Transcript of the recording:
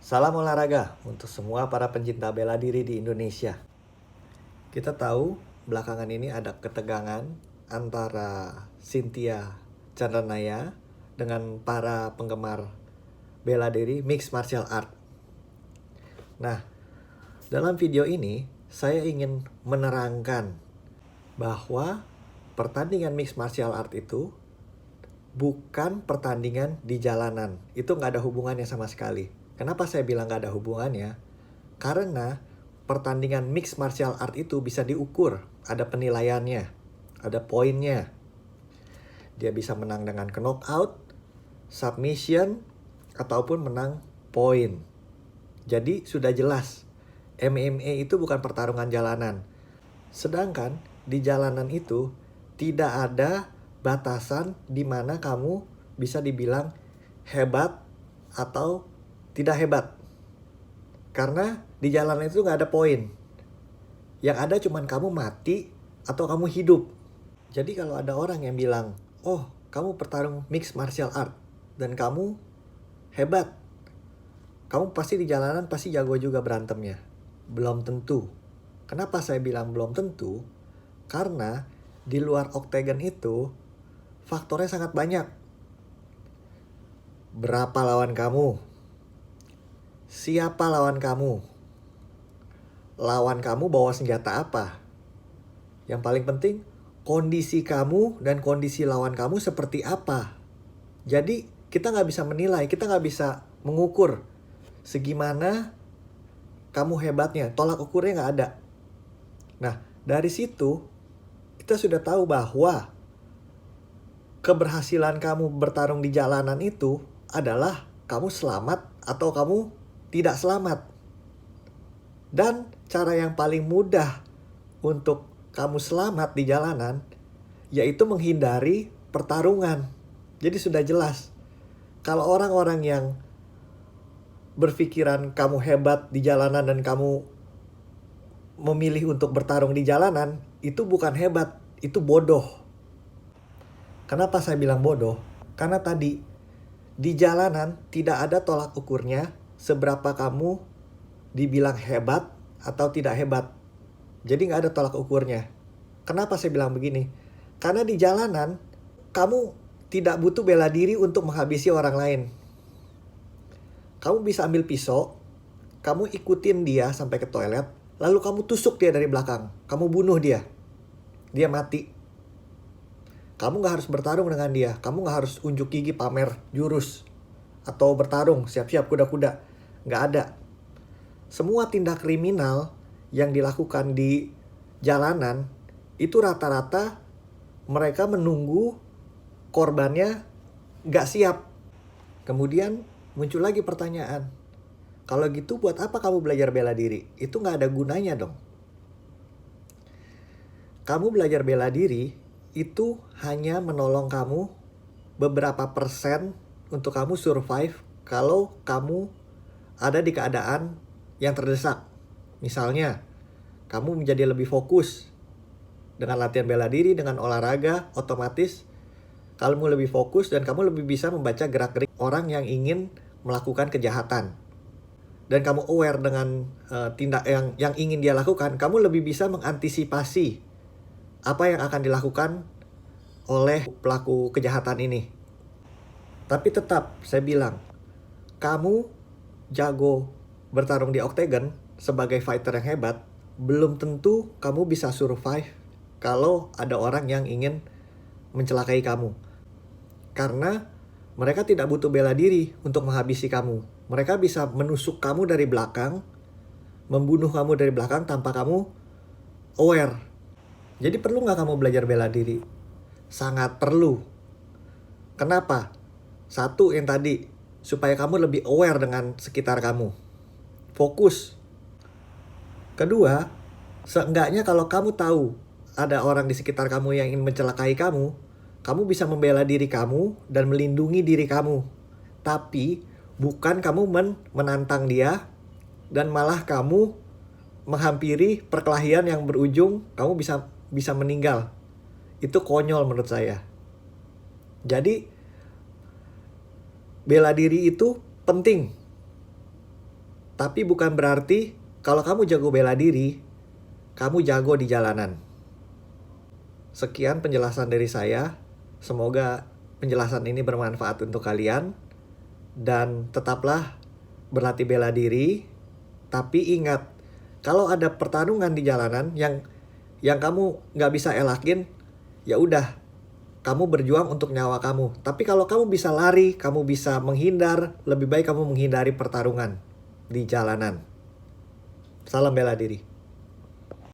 Salam olahraga untuk semua para pencinta bela diri di Indonesia. Kita tahu belakangan ini ada ketegangan antara Cynthia Chandranaya dengan para penggemar bela diri mixed martial art. Nah, dalam video ini saya ingin menerangkan bahwa pertandingan mixed martial art itu bukan pertandingan di jalanan. Itu nggak ada hubungannya sama sekali. Kenapa saya bilang nggak ada hubungannya? Karena pertandingan mixed martial art itu bisa diukur. Ada penilaiannya, ada poinnya. Dia bisa menang dengan knockout, submission, ataupun menang poin. Jadi sudah jelas, MMA itu bukan pertarungan jalanan. Sedangkan di jalanan itu tidak ada batasan di mana kamu bisa dibilang hebat atau tidak hebat. Karena di jalanan itu nggak ada poin. Yang ada cuman kamu mati atau kamu hidup. Jadi kalau ada orang yang bilang, oh kamu bertarung mixed martial art dan kamu hebat, kamu pasti di jalanan pasti jago juga berantemnya. Belum tentu. Kenapa saya bilang belum tentu? Karena di luar oktagon itu faktornya sangat banyak. Berapa lawan kamu? Siapa lawan kamu? Lawan kamu bawa senjata apa? Yang paling penting, kondisi kamu dan kondisi lawan kamu seperti apa? Jadi kita nggak bisa menilai, kita nggak bisa mengukur segimana kamu hebatnya. Tolak ukurnya nggak ada. Nah, dari situ kita sudah tahu bahwa keberhasilan kamu bertarung di jalanan itu adalah kamu selamat atau kamu tidak selamat. Dan cara yang paling mudah untuk kamu selamat di jalanan yaitu menghindari pertarungan. Jadi sudah jelas. Kalau orang-orang yang berpikiran kamu hebat di jalanan dan kamu memilih untuk bertarung di jalanan, itu bukan hebat, itu bodoh. Kenapa saya bilang bodoh? Karena tadi di jalanan tidak ada tolak ukurnya seberapa kamu dibilang hebat atau tidak hebat. Jadi nggak ada tolak ukurnya. Kenapa saya bilang begini? Karena di jalanan kamu tidak butuh bela diri untuk menghabisi orang lain. Kamu bisa ambil pisau, kamu ikutin dia sampai ke toilet, lalu kamu tusuk dia dari belakang. Kamu bunuh dia. Dia mati. Kamu gak harus bertarung dengan dia. Kamu gak harus unjuk gigi pamer jurus. Atau bertarung, siap-siap kuda-kuda. Gak ada. Semua tindak kriminal yang dilakukan di jalanan, itu rata-rata mereka menunggu korbannya gak siap. Kemudian muncul lagi pertanyaan. Kalau gitu buat apa kamu belajar bela diri? Itu gak ada gunanya dong. Kamu belajar bela diri itu hanya menolong kamu beberapa persen untuk kamu survive kalau kamu ada di keadaan yang terdesak. Misalnya, kamu menjadi lebih fokus dengan latihan bela diri, dengan olahraga, otomatis kamu lebih fokus dan kamu lebih bisa membaca gerak-gerik orang yang ingin melakukan kejahatan. Dan kamu aware dengan tindak yang ingin dia lakukan, kamu lebih bisa mengantisipasi apa yang akan dilakukan oleh pelaku kejahatan ini. Tapi tetap saya bilang, kamu jago bertarung di oktagon sebagai fighter yang hebat, belum tentu kamu bisa survive kalau ada orang yang ingin mencelakai kamu. Karena mereka tidak butuh bela diri untuk menghabisi kamu. Mereka bisa menusuk kamu dari belakang, membunuh kamu dari belakang tanpa kamu aware. Jadi perlu nggak kamu belajar bela diri? Sangat perlu. Kenapa? Satu yang tadi, supaya kamu lebih aware dengan sekitar kamu. Fokus. Kedua, seenggaknya kalau kamu tahu ada orang di sekitar kamu yang ingin mencelakai kamu, kamu bisa membela diri kamu dan melindungi diri kamu. Tapi bukan kamu menantang dia dan malah kamu menghampiri perkelahian yang berujung kamu bisa meninggal. Itu konyol menurut saya. Jadi bela diri itu penting. Tapi bukan berarti kalau kamu jago bela diri, kamu jago di jalanan. Sekian penjelasan dari saya. Semoga penjelasan ini bermanfaat untuk kalian. Dan tetaplah berlatih bela diri. Tapi ingat, kalau ada pertarungan di jalanan yang kamu nggak bisa elakin, ya udah, kamu berjuang untuk nyawa kamu. Tapi kalau kamu bisa lari, kamu bisa menghindar, lebih baik kamu menghindari pertarungan di jalanan. Salam bela diri.